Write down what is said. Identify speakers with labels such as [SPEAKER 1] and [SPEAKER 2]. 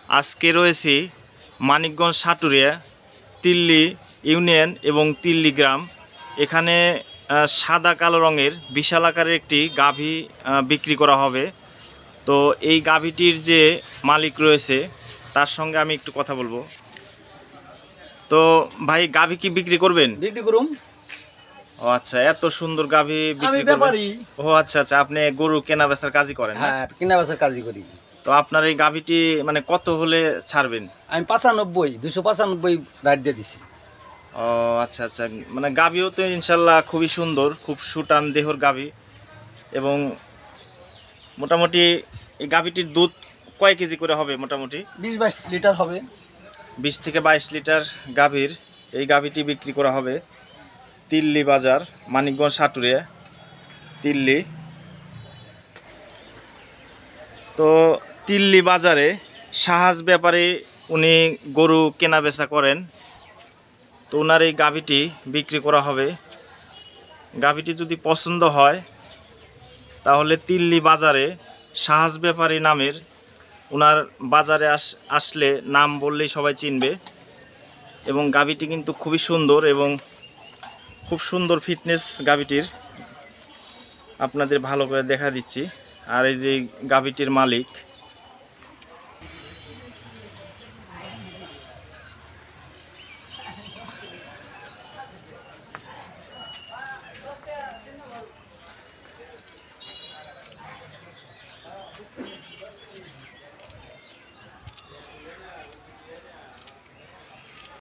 [SPEAKER 1] আজকে রয়েছি মানিকগঞ্জ সাটুরিয়া তিল্লি ইউনিয়ন এবং তিল্লি গ্রাম। এখানে সাদা কালো রঙের বিশাল আকারের একটি গাভী বিক্রি করা হবে। তো এই গাভীটির যে মালিক রয়েছে তার সঙ্গে আমি একটু কথা বলবো। তো ভাই, গাভী কি বিক্রি করবেন?
[SPEAKER 2] বিক্রি করুম।
[SPEAKER 1] ও আচ্ছা, এত সুন্দর গাভী বিক্রি করবেন? ও আচ্ছা আচ্ছা, আপনি গরু কেনা বেচার কাজই করেন?
[SPEAKER 2] হ্যাঁ, কেনা বেচার কাজই করি।
[SPEAKER 1] তো আপনার এই গাভীটি মানে কত হলে ছাড়বেন?
[SPEAKER 2] আমি 295 রাইট দিয়ে দিছি।
[SPEAKER 1] ও আচ্ছা আচ্ছা, মানে গাভীও তো ইনশাল্লাহ খুবই সুন্দর, খুব সুটান দেহর গাভী। এবং মোটামুটি এই গাভীটির দুধ কয় কেজি করে হবে? মোটামুটি
[SPEAKER 2] 20-22 লিটার হবে।
[SPEAKER 1] 20 থেকে 22 লিটার গাভীর এই গাভীটি বিক্রি করা হবে তিল্লি বাজার, মানিকগঞ্জ সাটুরিয়া তিল্লি। তো তিল্লি বাজারে সাহাজ ব্যাপারে উনি গরু কেনা বেচা করেন। তো ওনার এই গাভীটি বিক্রি করা হবে। গাভীটি যদি পছন্দ হয় তাহলে তিল্লি বাজারে সাহাজ ব্যাপারী নামের ওনার বাজারে আসলে নাম বললেই সবাই চিনবে। এবং গাভীটি কিন্তু খুবই সুন্দর এবং খুব সুন্দর ফিটনেস গাভীটির, আপনাদের ভালো করে দেখা দিচ্ছি। আর এই যে গাভীটির মালিক